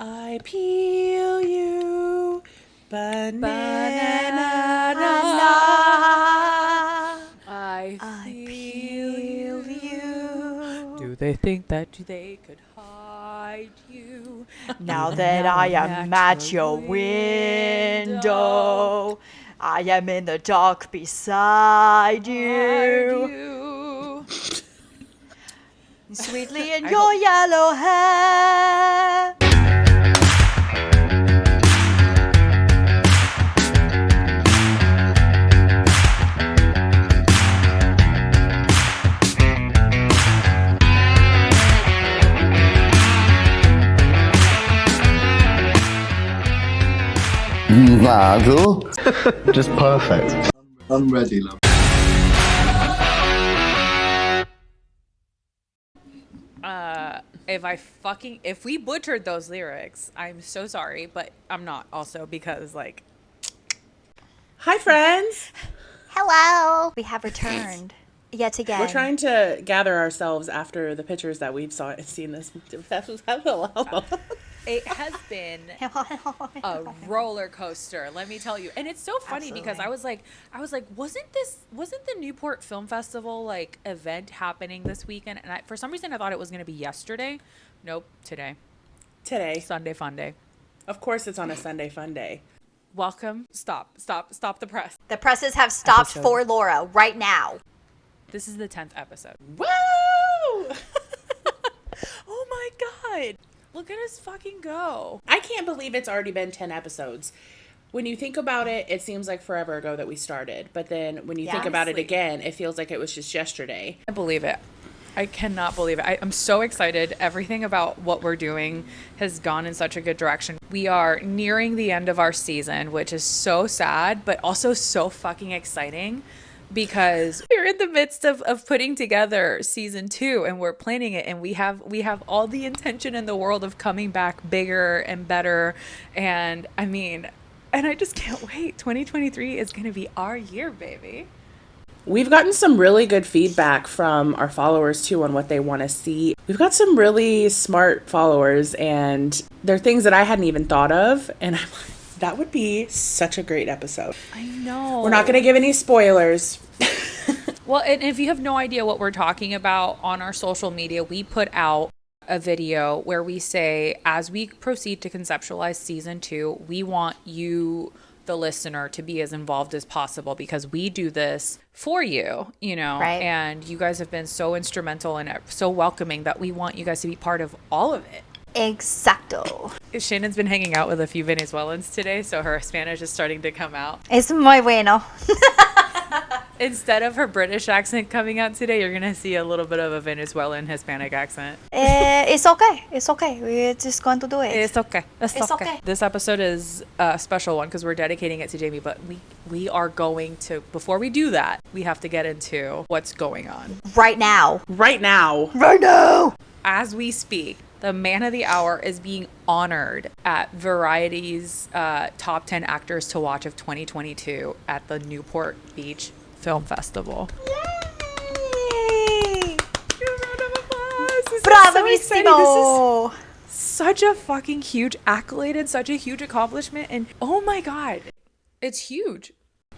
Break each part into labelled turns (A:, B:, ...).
A: I peel you, banana. I feel you. Do they think that they could hide you?
B: Now that I am at your window, I am in the dark beside you. Sweetly in your yellow hair.
C: Just perfect. I'm ready, love.
D: If we butchered those lyrics, I'm so sorry, but I'm not also because
A: Hi, friends.
B: Hello. We have returned yet again.
A: We're trying to gather ourselves after the pictures that we've seen this.
D: it has been a roller coaster, let me tell you. And it's so funny because I was like, wasn't the Newport Film Festival event happening this weekend? And for some reason I thought it was going to be yesterday. Nope, today. Sunday fun day.
A: Of course it's on a Sunday fun day.
D: Welcome. Stop the press.
B: The presses have stopped for Laura right now.
D: This is the 10th episode.
A: Woo!
D: Oh my God. Look at us fucking go.
A: I can't believe it's already been 10 episodes. When you think about it, it seems like forever ago that we started. But then when you think about it again, it feels like it was just yesterday.
D: I believe it. I cannot believe it. I'm so excited. Everything about what we're doing has gone in such a good direction. We are nearing the end of our season, which is so sad, but also so fucking exciting because we're in the midst of putting together season 2 and we're planning it, and we have all the intention in the world of coming back bigger and better. And I just can't wait. 2023 is going to be our year, baby.
A: We've gotten some really good feedback from our followers too on what they want to see. We've got some really smart followers, and there are things that I hadn't even thought of, and I'm like, that would be such a great episode.
D: I know.
A: We're not going to give any spoilers.
D: Well, and if you have no idea what we're talking about, on our social media, we put out a video where we say, as we proceed to conceptualize season 2, we want you, the listener, to be as involved as possible because we do this for you,
B: right?
D: And you guys have been so instrumental and so welcoming that we want you guys to be part of all of it.
B: Exacto.
D: Shannon's been hanging out with a few Venezuelans today, so her Spanish is starting to come out.
B: Es muy bueno.
D: Instead of her British accent coming out today, you're going to see a little bit of a Venezuelan Hispanic accent.
B: It's okay. It's okay. We're just going to do it.
D: It's okay.
B: It's okay.
D: This episode is a special one because we're dedicating it to Jamie, but we are going to, before we do that, we have to get into what's going on.
B: Right now.
D: As we speak, the man of the hour is being honored at Variety's top 10 actors to watch of 2022 at the Newport Beach Film Festival.
B: Yay!
D: Round of applause. This
B: Bravissimo!
D: is such a fucking huge accolade and such a huge accomplishment. And oh my God, it's huge.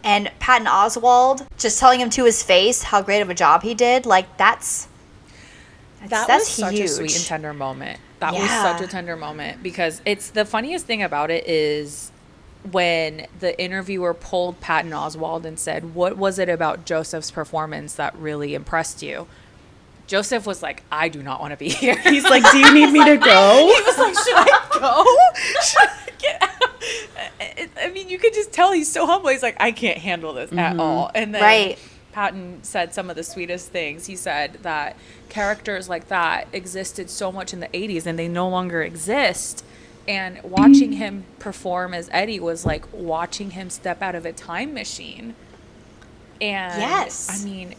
B: And Patton Oswalt just telling him to his face how great of a job he did. That's
D: was such
B: huge.
D: A sweet and tender moment. That was such a tender moment because it's the funniest thing about it is when the interviewer pulled Patton Oswalt and said, "What was it about Joseph's performance that really impressed you?" Joseph was like, "I do not want to be here."
A: He's like, "Do you need me to go?"
D: He was like, "Should I go? Should I get out?" I mean, you could just tell he's so humble. He's like, "I can't handle this at all." And then Patton said some of the sweetest things. He said that characters like that existed so much in the 80s and they no longer exist. And watching him perform as Eddie was like watching him step out of a time machine. And I mean,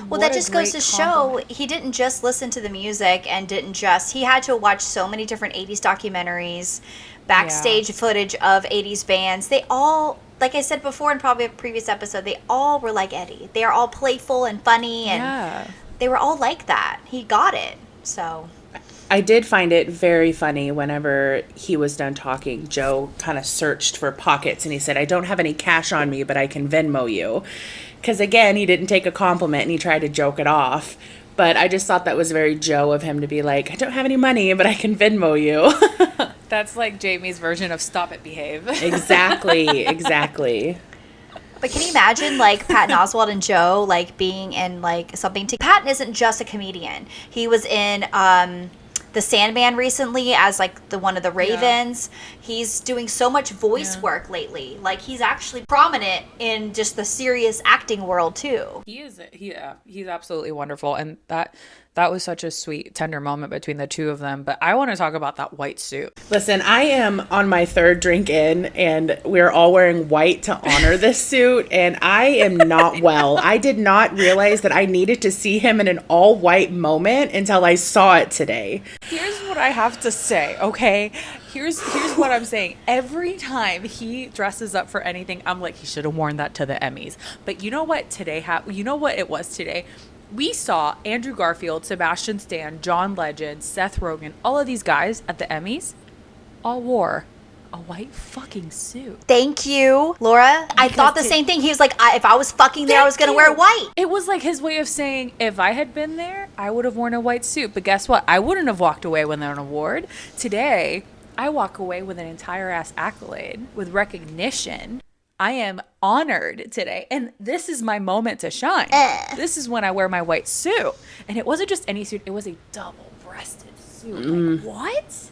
B: well, that just goes to show he didn't just listen to the music and he had to watch so many different 80s documentaries, backstage footage of 80s bands. They all, like I said before in probably a previous episode, they all were like Eddie. They are all playful and funny, and they were all like that. He got it. So
A: I did find it very funny whenever he was done talking. Joe kind of searched for pockets and he said, I don't have any cash on me, but I can Venmo you. Because again, he didn't take a compliment and he tried to joke it off. But I just thought that was very Joe of him to be like, I don't have any money, but I can Venmo you.
D: That's like Jamie's version of stop it, behave.
A: Exactly.
B: But can you imagine, like, Patton Oswalt and Joe, like, being in, like, something to... Patton isn't just a comedian. He was in The Sandman recently as, like, one of the Ravens. Yeah. He's doing so much voice work lately. Like, he's actually prominent in just the serious acting world, too.
D: He's absolutely wonderful. And that was such a sweet, tender moment between the two of them. But I want to talk about that white suit.
A: Listen, I am on my third drink in, and we're all wearing white to honor this suit, and I am not well. I did not realize that I needed to see him in an all-white moment until I saw it today.
D: Here's what I have to say, okay? Here's what I'm saying. Every time he dresses up for anything, I'm like, he should have worn that to the Emmys. But you know what today you know what it was today? We saw Andrew Garfield, Sebastian Stan, John Legend, Seth Rogen, all of these guys at the Emmys all wore a white fucking suit.
B: Thank you, Laura. I thought the same thing. He was like, if I was fucking there, I was going to wear white.
D: It was like his way of saying, if I had been there, I would have worn a white suit. But guess what? I wouldn't have walked away with an award. Today, I walk away with an entire ass accolade, with recognition. I am honored today, and this is my moment to shine. This is when I wear my white suit, and it wasn't just any suit, it was a double-breasted suit. Like, what?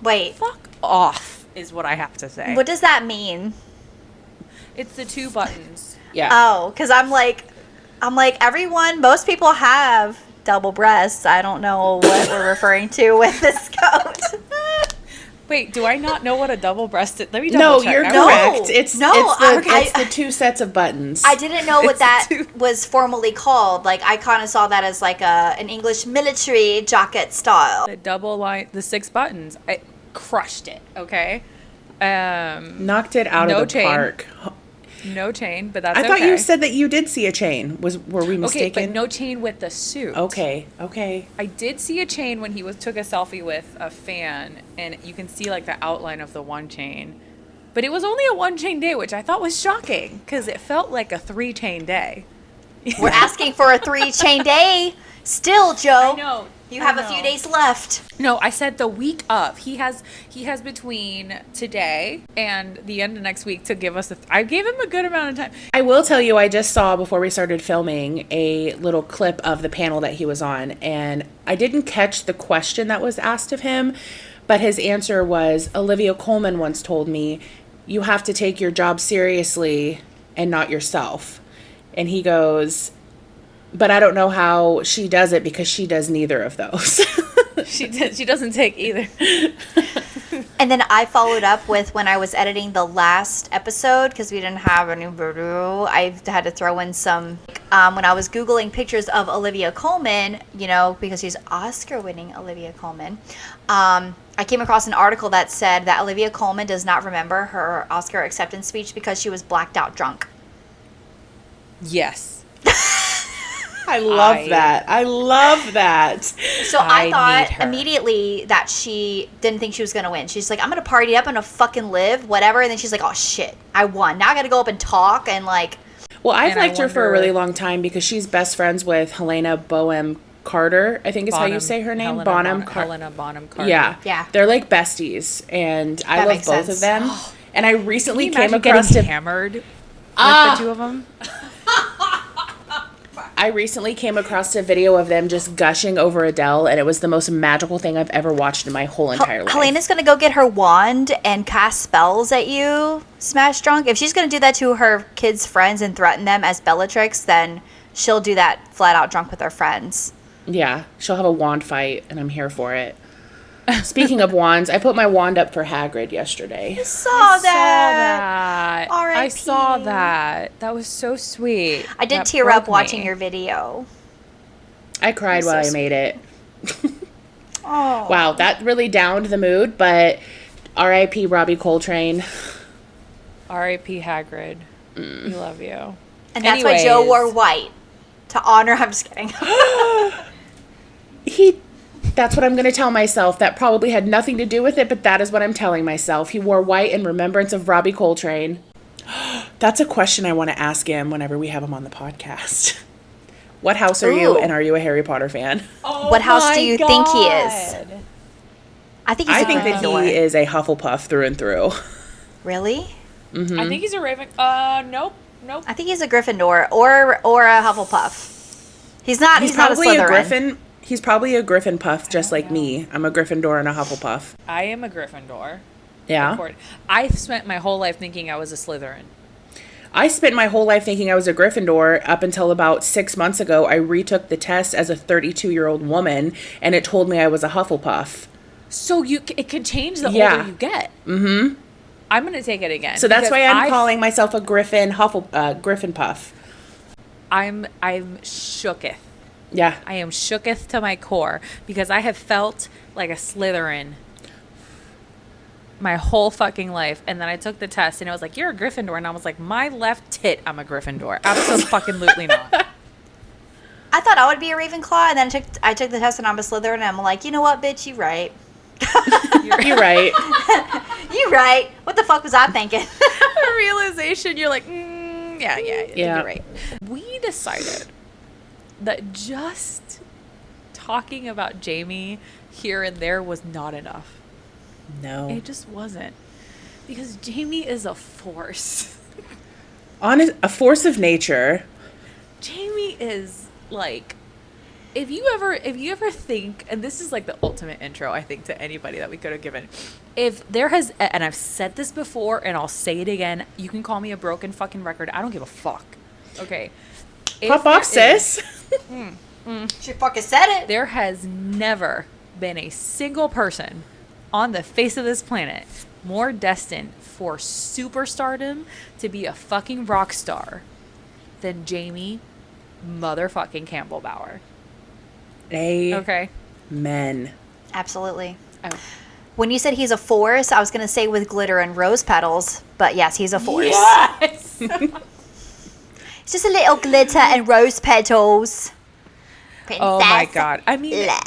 B: Wait.
D: Fuck off is what I have to say.
B: What does that mean?
D: It's the two buttons.
A: Yeah.
B: Oh, because I'm like, most people have double breasts. I don't know what we're referring to with this coat.
D: Wait, do I not know what a double-breasted? Let me double check.
A: No, you're correct. It's the two sets of buttons.
B: I didn't know what that was formally called. Like, I kind of saw that as like an English military jacket style.
D: The double line, the 6 buttons. I crushed it. Okay.
A: Knocked it out of the park.
D: No chain, but that's okay.
A: I thought you said that you did see a chain. Were we mistaken?
D: Okay, but no chain with the suit.
A: Okay.
D: I did see a chain when he took a selfie with a fan, and you can see like the outline of the one chain. But it was only a 1-chain day, which I thought was shocking because it felt like a 3-chain day.
B: We're asking for a 3-chain day still, Joe.
D: I know.
B: You have a few days left.
D: No, I said the week of. He has between today and the end of next week to give us I gave him a good amount of time.
A: I will tell you, I just saw before we started filming a little clip of the panel that he was on, and I didn't catch the question that was asked of him, but his answer was, Olivia Colman once told me, you have to take your job seriously and not yourself. And he goes, but I don't know how she does it because she does neither of those.
D: She doesn't take either.
B: And then I followed up with when I was editing the last episode, because we didn't have any video, I had to throw in some, when I was Googling pictures of Olivia Colman, because she's Oscar-winning Olivia Colman, I came across an article that said that Olivia Colman does not remember her Oscar acceptance speech because she was blacked out drunk.
D: Yes.
A: I love that.
B: So I thought immediately that she didn't think she was going to win. She's like, I'm going to party up, I'm going to fucking live, whatever. And then she's like, oh, shit, I won. Now I got to go up and talk and like.
A: Well, I've liked her for a really long time because she's best friends with Helena Bonham Carter, I think is how you say her name.
D: Helena Bonham Carter.
A: Yeah. They're like besties, and I love both of them. And I recently came across
D: hammered with the two of them.
A: I recently came across a video of them just gushing over Adele, and it was the most magical thing I've ever watched in my whole entire life.
B: Helena's going to go get her wand and cast spells at you, Smash Drunk. If she's going to do that to her kids' friends and threaten them as Bellatrix, then she'll do that flat out drunk with her friends.
A: Yeah, she'll have a wand fight, and I'm here for it. Speaking of wands, I put my wand up for Hagrid yesterday.
B: I saw
D: that.
B: R.I.P.
D: I saw that. That was so sweet.
B: I did tear up watching your video.
A: I cried while I made it.
B: Oh.
A: Wow, that really downed the mood, but R.I.P. Robbie Coltrane.
D: R.I.P. Hagrid. We love you.
B: And that's why Joe wore white. To honor, I'm just kidding.
A: That's what I'm going to tell myself. That probably had nothing to do with it, but that is what I'm telling myself. He wore white in remembrance of Robbie Coltrane. That's a question I want to ask him whenever we have him on the podcast. What house are you, and are you a Harry Potter fan?
B: Oh, what house do you think he is? I think he's a Gryffindor.
A: That he is a Hufflepuff through and through.
B: Really?
D: Mm-hmm. I think he's a Raven. Nope.
B: I think he's a Gryffindor or a Hufflepuff. He's not. He's not a Slytherin.
A: Griffin. He's probably a Griffin puff, just like me. I'm a Gryffindor and a Hufflepuff.
D: I am a Gryffindor.
A: Yeah.
D: I spent my whole life thinking I was a Slytherin.
A: I spent my whole life thinking I was a Gryffindor up until about 6 months ago. I retook the test as a 32-year-old woman, and it told me I was a Hufflepuff.
D: So it could change the older you get.
A: Mm-hmm.
D: I'm going to take it again.
A: So that's why I'm calling myself a Griffin Griffin puff.
D: I'm shooketh.
A: Yeah.
D: I am shooketh to my core because I have felt like a Slytherin my whole fucking life, and then I took the test and it was like, you're a Gryffindor, and I was like, my left tit, I'm a Gryffindor. Absolutely not.
B: I thought I would be a Ravenclaw, and then I took the test and I'm a Slytherin, and I'm like, you know what, bitch, you right.
A: You're right.
B: You right. What the fuck was I thinking?
D: A realization, you're like, yeah, you're right. We decided that just talking about Jamie here and there was not enough.
A: No.
D: It just wasn't. Because Jamie is a force.
A: A force of nature.
D: Jamie is like, if you ever think, and this is like the ultimate intro, I think, to anybody that we could have given. If there has, and I've said this before and I'll say it again, you can call me a broken fucking record. I don't give a fuck. Okay.
A: Pop off, sis.
B: She fucking said it.
D: There has never been a single person on the face of this planet more destined for superstardom to be a fucking rock star than Jamie motherfucking Campbell Bauer. Okay.
A: Men.
B: Absolutely.
D: Oh.
B: When you said he's a force, I was going to say with glitter and rose petals, but yes, he's a force.
D: Yes.
B: It's just a little glitter and rose petals. Princess.
D: Oh my God. I mean,
B: Bleh.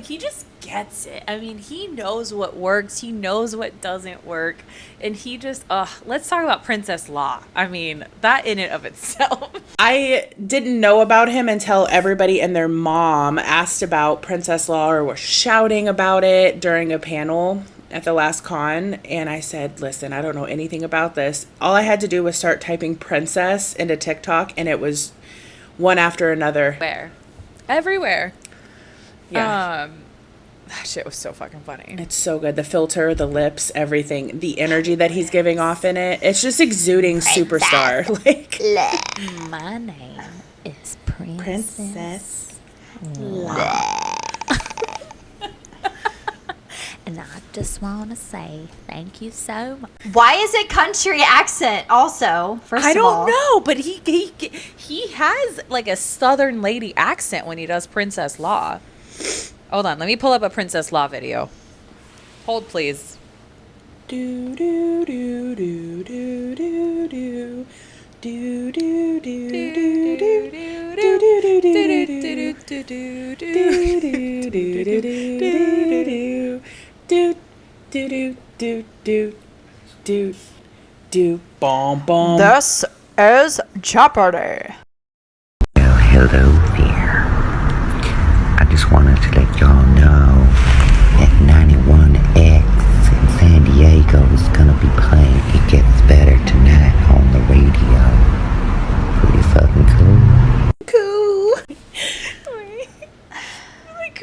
D: he just gets it. I mean, he knows what works. He knows what doesn't work. And he just, let's talk about Princess Law. I mean, that in and of itself.
A: I didn't know about him until everybody and their mom asked about Princess Law or was shouting about it during a panel at the last con. And I said, listen, I don't know anything about this. All I had to do was start typing princess into TikTok, and it was one after another.
D: Everywhere.
A: Yeah.
D: That shit was so fucking funny.
A: It's so good. The filter, the lips, everything. The energy that he's giving off in it. It's just exuding superstar. Like,
E: my name is Princess
A: Law.
E: And I just want to say thank you so much.
B: Why is it country accent also, first
D: I
B: of all?
D: don't know, but he has like a southern lady accent when he does Princess Law. Hold on, let me pull up a Princess Law video. Hold, please.
A: Do do do do do do do do do do do do bomb bomb.
B: This is Jeopardy.
F: Well, hello there. I just wanted to let y'all know that 91X in San Diego is gonna be playing It Gets Better Tonight on the radio. Pretty fucking cool.
D: Like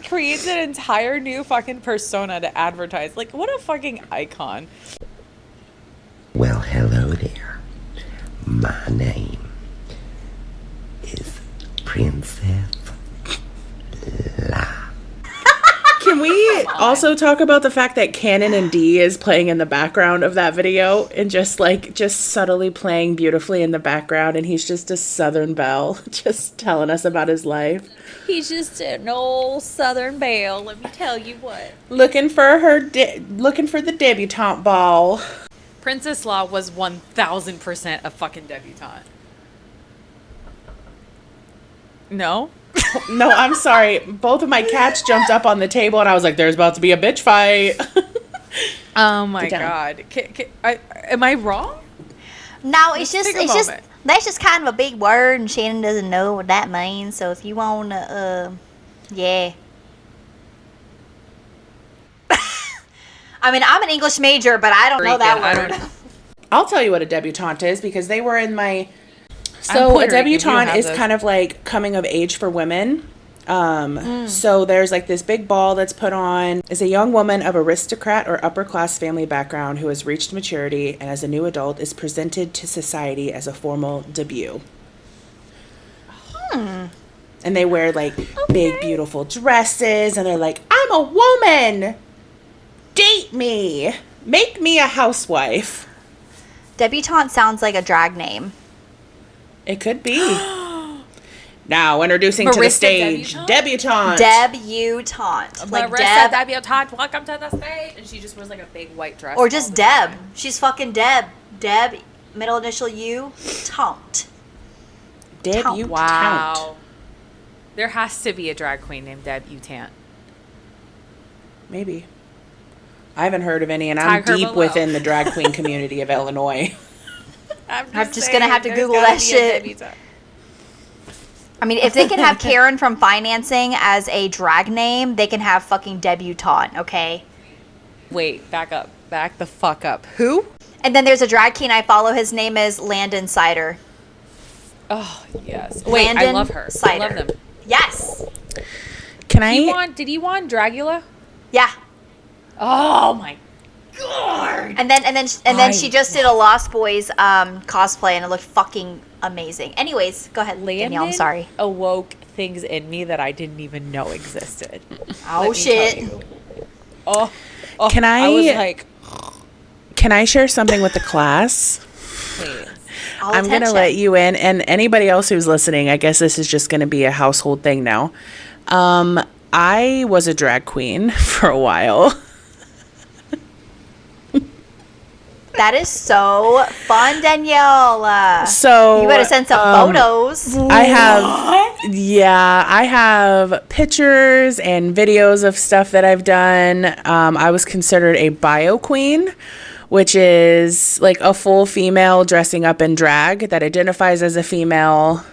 D: creates an entire new fucking persona to advertise. Like, what a fucking icon.
F: Well, hello there. My name is Princess La.
A: Can we also talk about the fact that Canon and D is playing in the background of that video and just subtly playing beautifully in the background, and he's just a Southern belle just telling us about his life.
D: He's just an old Southern belle, let me tell you what.
A: Looking for the debutante ball.
D: Princess Law was 1000% a fucking debutante. No?
A: No, I'm sorry. Both of my cats jumped up on the table, and I was like, "There's about to be a bitch fight."
D: Oh my god! Am I wrong?
B: No, it's just that's just kind of a big word, and Shannon doesn't know what that means. So if you want to, yeah. I mean, I'm an English major, but I don't know that word.
A: I'll tell you what a debutante is because they were in my. So a debutante is kind of like coming of age for women. So there's like this big ball that's put on. Is a young woman of aristocrat or upper class family background who has reached maturity and as a new adult is presented to society as a formal debut. And they wear like big beautiful dresses and they're like, I'm a woman. Date me. Make me a housewife.
B: Debutante sounds like a drag name.
A: It could be. Now introducing to the stage, debutante.
B: Debutante.
D: Like Marissa Debutante, welcome to the stage. And she just wears like a big white dress.
B: Or just Deb. She's fucking Deb. Deb, middle initial U, Taunt.
A: Debutante.
D: Wow. There has to be a drag queen named Debutante.
A: Maybe. I haven't heard of any, and I'm deep within the drag queen community of Illinois.
B: I'm just going to have to Google that shit. I mean, if they can have Karen from financing as a drag name, they can have fucking debutante, okay?
D: Wait, back up. Back the fuck up. Who?
B: And then there's a drag king I follow. His name is Landon Cider.
D: Oh, yes. Wait,
B: Landon
D: I love her.
B: Cider.
D: I love them.
B: Yes.
A: Did
D: he want Dragula?
B: Yeah.
D: Oh my god.
B: And then she just did a Lost Boys cosplay and it looked fucking amazing. Anyways, go ahead, Danielle. I'm sorry.
D: Awoke things in me that I didn't even know existed.
B: Oh shit.
D: Oh,
A: can I
D: was like,
A: can I share something with the class?
D: Please.
A: I'm going to let you in, and anybody else who's listening, I guess this is just going to be a household thing now. I was a drag queen for a while.
B: That is so fun, Danielle.
A: So
B: you better send some photos.
A: I have pictures and videos of stuff that I've done. I was considered a bio queen, which is like a full female dressing up in drag that identifies as a female.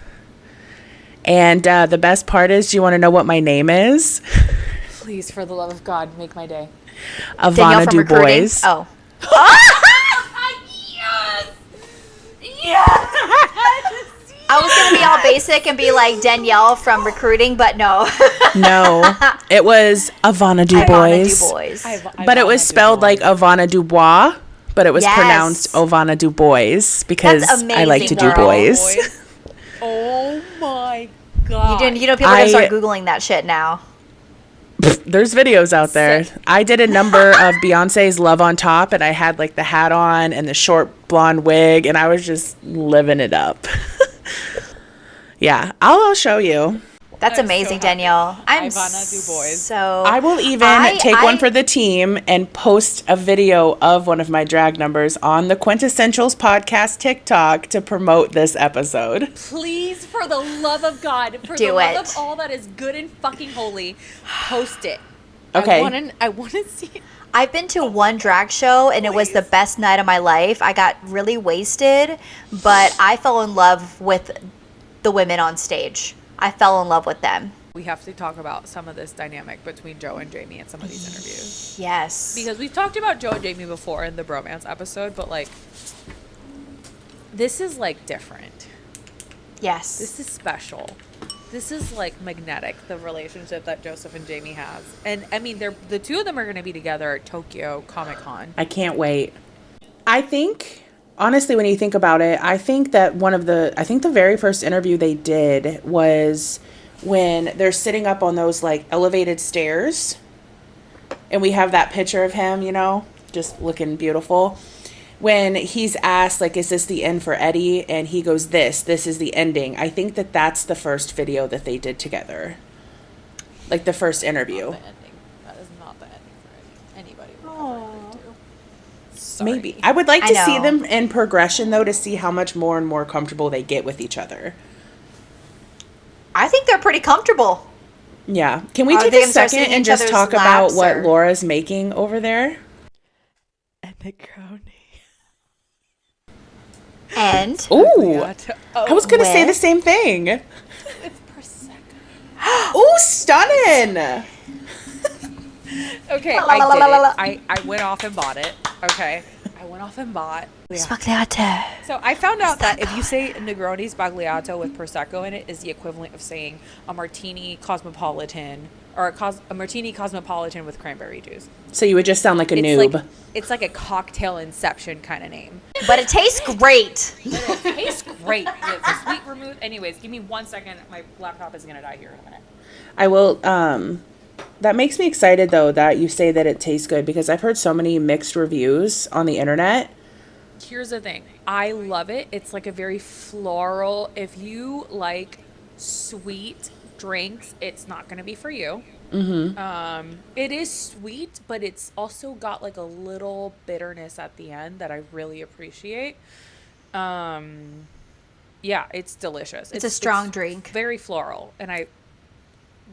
A: And the best part is, do you want to know what my name is?
D: Please, for the love of God, make my day.
A: Ivana DuBois.
B: Oh.
D: Yes!
B: I was going to be all basic and be like Danielle from recruiting, but no.
A: No, it was Ivana DuBois. But it was spelled like Ivana Dubois, but it was pronounced Ivana DuBois because I like to do boys.
D: Oh my god.
B: You know people are going to start Googling that shit now.
A: There's videos out there. I did a number of Beyonce's Love on Top, and I had like the hat on and the short blonde wig, and I was just living it up. Yeah, I'll show you.
B: That's amazing, so Danielle. I'm
D: Ivana DuBois.
B: So
A: I will even take one for the team and post a video of one of my drag numbers on the Quinn-tessentials podcast TikTok to promote this episode.
D: Please, for the love of God, for the love of all that is good and fucking holy, post it.
A: Okay.
D: I want to see it.
B: I've been to one drag show and it was the best night of my life. I got really wasted, but I fell in love with the women on stage. I fell in love with them.
D: We have to talk about some of this dynamic between Joe and Jamie in some of these interviews.
B: Yes.
D: Because we've talked about Joe and Jamie before in the bromance episode, but like, this is like different.
B: Yes.
D: This is special. This is like magnetic, the relationship that Joseph and Jamie has. And I mean, the two of them are going to be together at Tokyo Comic Con.
A: I can't wait. I think, honestly, when you think about it, I think that the very first interview they did was when they're sitting up on those like elevated stairs and we have that picture of him, you know, just looking beautiful. When he's asked, like, is this the end for Eddie? And he goes, this is the ending. I think that that's the first video that they did together. Like the first interview.
D: Not the ending. That is not the ending for anybody. Sorry.
A: Maybe. I would like to see them in progression, though, to see how much more and more comfortable they get with each other.
B: I think they're pretty comfortable.
A: Yeah. Can we
B: Are
A: take
B: they
A: a
B: gonna start
A: second
B: sitting in
A: and
B: each
A: just
B: other's
A: talk about
B: laps,
A: what
B: or-
A: Laura's making over there?
D: And the crowning.
B: And
A: Ooh. I was going to say the
B: With?
A: same thing.
D: It's Prosecco.
A: Ooh, stunning.
D: Okay,
B: La, la, la,
D: I did
B: la, la, la.
D: it. I went off and bought it. Okay. I went off and bought.
B: Spagliato.
D: So I found out that if you say Negroni Spagliato with Prosecco in it is the equivalent of saying a martini cosmopolitan or a martini cosmopolitan with cranberry juice.
A: So you would just sound like a noob.
D: It's like a cocktail inception kind of name.
B: But it tastes great.
D: It tastes great. The sweet vermouth. Anyways, give me 1 second. My laptop is going to die here in a minute.
A: I will, that makes me excited though that you say that it tastes good because I've heard so many mixed reviews on the internet.
D: Here's the thing. I love it. It's like a very floral. If you like sweet drinks, it's not going to be for you. Mm-hmm. It is sweet, but it's also got like a little bitterness at the end that I really appreciate. Yeah, it's delicious.
B: It's a strong drink.
D: Very floral, and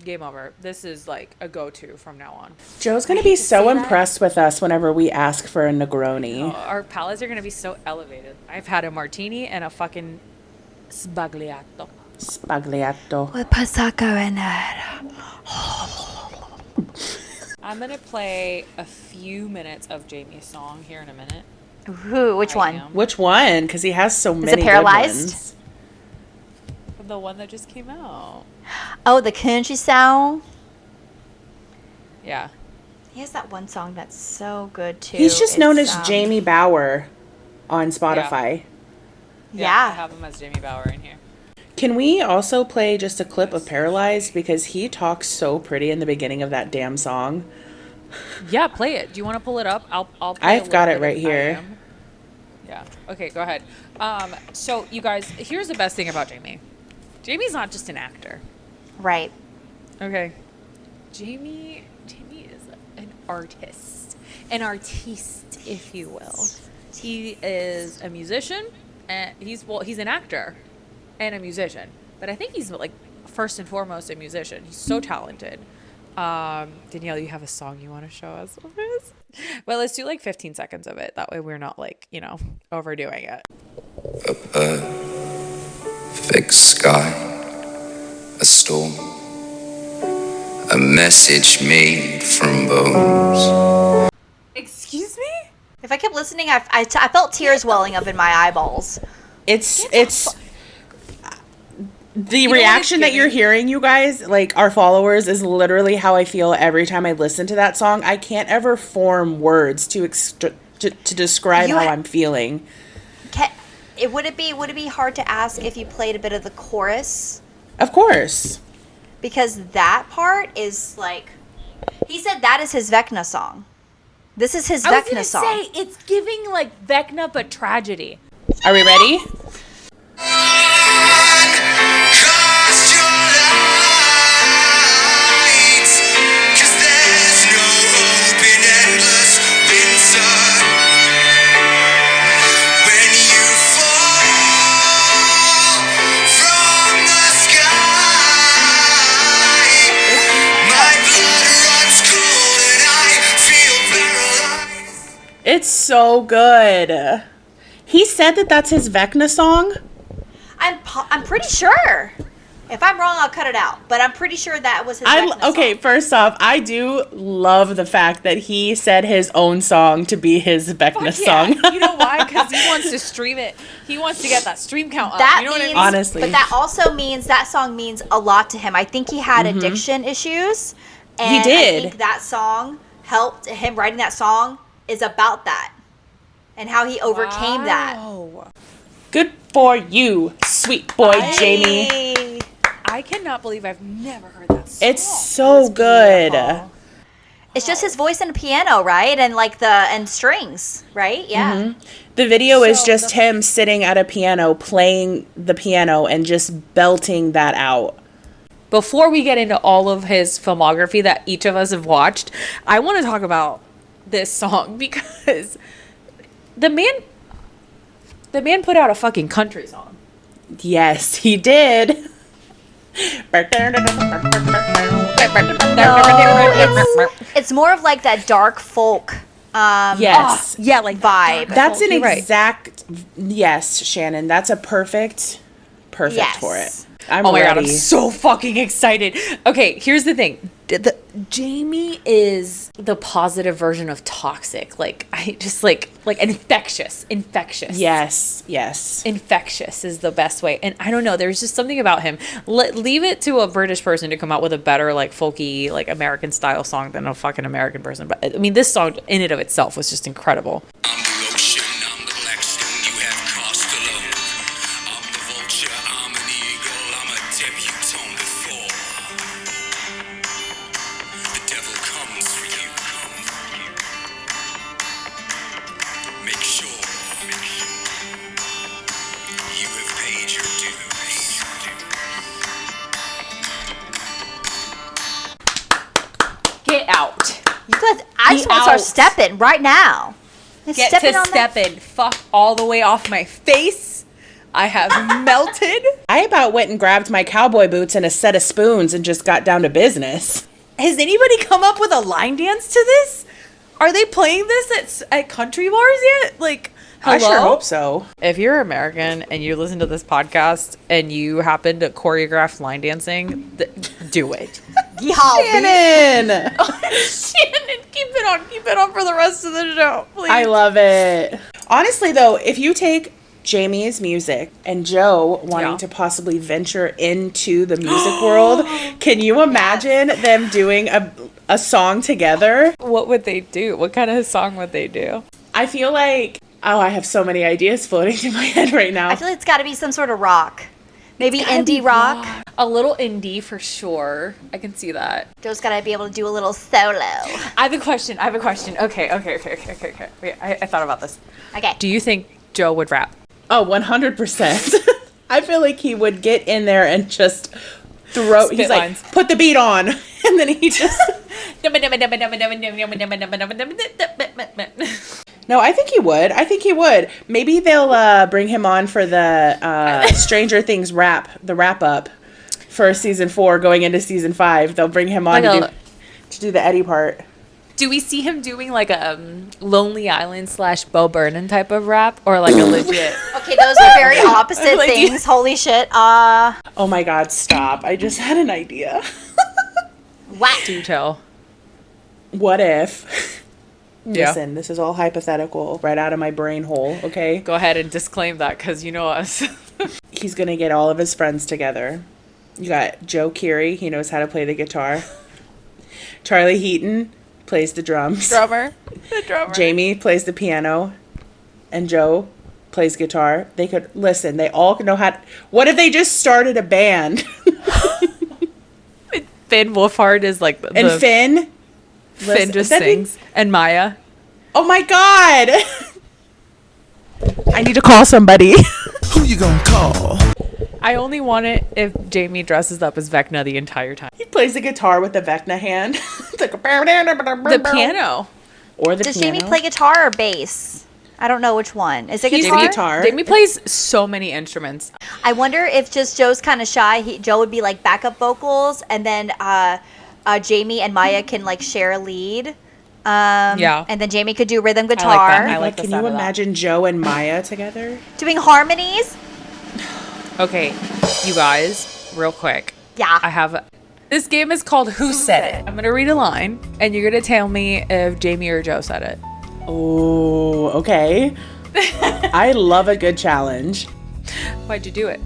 D: game over. This is like a go-to from now on.
A: Joe's going to be so impressed with us whenever we ask for a Negroni.
D: Oh, our palates are going to be so elevated. I've had a martini and a fucking spagliato.
A: Spagliato.
B: With Prosecco in it.
D: I'm going to play a few minutes of Jamie's song here in a minute.
B: Ooh, which one?
A: Which one? Because he has so many good
B: Paralyzed?
A: ones.
D: The one that just came out.
B: Oh, the country sound.
D: Yeah.
B: He has that one song that's so good too.
A: He's just known
B: It's,
A: as Jamie Bauer on Spotify.
D: I
B: Yeah.
D: have him as Jamie Bauer in here.
A: Can we also play just a clip of Paralyzed? Because he talks so pretty in the beginning of that damn song.
D: Yeah, play it. Do you want to pull it up? I'll play
A: I've
D: a
A: got
D: little
A: it
D: bit
A: right
D: of
A: here.
D: I Am. Yeah. Okay, go ahead. So you guys, here's the best thing about Jamie. Jamie's not just an actor.
B: Right.
D: Okay. Jamie is an artist. An artiste, if you will. He is a musician and he's an actor and a musician. But I think he's like first and foremost a musician. He's so talented. Danielle, you have a song you want to show us of his? Well, let's do like 15 seconds of it. That way we're not like, overdoing it.
G: Fake sky, a storm, a message made from bones.
D: Excuse me?
B: If I kept listening, I felt tears welling up in my eyeballs.
A: It's the
D: know what
A: reaction
D: it's
A: that you're
D: giving?
A: hearing, you guys, like our followers, is literally how I feel every time I listen to that song. I can't ever form words to describe
B: You
A: how
B: ha-
A: I'm feeling.
B: Would it be hard to ask if you played a bit of the chorus?
A: Of course.
B: Because that part is like, he said that is his Vecna song. This is his
D: I was
B: Vecna
D: gonna
B: song.
D: say it's giving like Vecna but tragedy.
A: Are we ready?
G: Cast your lights, 'cause there's no hope in endless winter. When you fall from the sky, my blood runs cold and I feel paralyzed.
A: It's so good. He said that that's his Vecna song.
B: I'm pretty sure. If I'm wrong, I'll cut it out. But I'm pretty sure that was his Vecna song.
A: Okay, first off, I do love the fact that he said his own song to be his Vecna song.
D: You know why? Because he wants to stream it. He wants to get that stream count up.
B: That
D: You know what I
B: means,
D: mean?
A: Honestly.
B: but that also means that song means a lot to him. I think he had addiction issues. And
A: He did.
B: I think that song helped him. Writing that song is about that and how he overcame that.
D: Wow.
A: Good for you, sweet boy Jamie.
B: Hey.
D: I cannot believe I've never heard that song.
A: It's so good.
B: It's just his voice and a piano, right? And like and strings, right? Yeah.
A: The video is
D: So
A: just
D: the-
A: him sitting at a piano, playing the piano, and just belting that out.
D: Before we get into all of his filmography that each of us have watched, I want to talk about this song because the man put out a fucking country song.
A: Yes, he did.
B: No, it's more of like that dark folk.
A: Yes.
D: Yeah, like
B: vibe.
A: That's an
D: You're right.
A: exact yes, Shannon. That's a perfect
B: Yes.
A: for it. I'm
D: Oh my god,
A: ready.
D: I'm so fucking excited. Okay, here's the thing. Jamie is the positive version of toxic. Like I just like infectious.
A: Yes.
D: Infectious is the best way. And I don't know, there's just something about him. Leave it to a British person to come out with a better like folky like American style song than a fucking American person. But I mean, this song in and of itself was just incredible.
G: I'm the ocean, I'm the black stone you have crossed alone. I'm the vulture, I'm an eagle, I'm a debutante before. The devil comes for you. Make sure you have paid your dues.
D: Get out.
B: You guys, I just want to start stepping right now.
D: Get
B: Stepping
D: to
B: on that-
D: stepping. Fuck all the way off my face. I have melted.
A: I about went and grabbed my cowboy boots and a set of spoons and just got down to business.
D: Has anybody come up with a line dance to this? Are they playing this at country bars yet? Like, hello?
A: I sure hope so.
D: If you're American and you listen to this podcast and you happen to choreograph line dancing, do it.
B: Yeehaw,
A: Shannon!
D: Shannon, keep it on for the rest of the show, please.
A: I love it. Honestly, though, if you take Jamie's music and Joe wanting
D: Yeah.
A: to possibly venture into the music world, can you imagine them doing a song together?
D: What would they do? What kind of song would they do?
A: I feel like, I have so many ideas floating through my head right now.
B: I feel like it's got to be some sort of rock. Maybe indie rock.
D: A little indie for sure. I can see that.
B: Joe's got to be able to do a little solo.
D: I have a question. Okay. Wait, I thought about this.
B: Okay.
D: Do you think Joe would rap?
A: Oh, 100%. I feel like he would get in there and just throw.
D: Spit
A: He's
D: lines.
A: like, put the beat on, and then he just. No, I think he would. Maybe they'll bring him on for the Stranger Things wrap up for season 4, going into season 5. They'll bring him on to do the Eddie part.
D: Do we see him doing like a Lonely Island / Bo Burnham type of rap, or like a legit?
B: Okay, those are very opposite
D: Like,
B: things. Holy shit.
A: Oh my God, stop. I just had an idea.
B: Wow.
D: Do tell.
A: What if...
D: Yeah.
A: Listen, this is all hypothetical, right out of my brain hole, okay?
D: Go ahead and disclaim that, because you know us.
A: He's going to get all of his friends together. You got Joe Keery, he knows how to play the guitar. Charlie Heaton plays the drums.
D: The drummer.
A: Jamie plays the piano. And Joe plays guitar. They could, listen, they all know how to, what if they just started a band?
D: Finn Wolfhard is like
A: And Finn?
D: Finn
A: Listen,
D: just
A: that'd be-
D: sings. And Maya.
A: Oh my God! I need to call somebody.
G: Who you gonna call?
D: I only want it if Jamie dresses up as Vecna the entire time.
A: He plays the guitar with the Vecna hand. It's like
D: The
A: the
D: piano.
A: Or the
B: Does
A: piano.
B: Jamie play guitar or bass? I don't know which one. Is it guitar?
A: guitar.
D: Jamie plays so many instruments.
B: I wonder if just Joe's kind of shy. Joe would be like backup vocals, and then Jamie and Maya can like share a lead.
D: Yeah.
B: And then Jamie could do rhythm
D: that.
B: guitar.
D: I like the
A: Can
D: sound
A: you
D: of that.
A: imagine Joe and Maya together?
B: Doing harmonies.
D: Okay, you guys, real quick.
B: Yeah.
D: I have. This game is called Who Said It? I'm going to read a line, and you're going to tell me if Jamie or Joe said it.
A: Oh, okay. I love a good challenge.
D: Why'd you do it?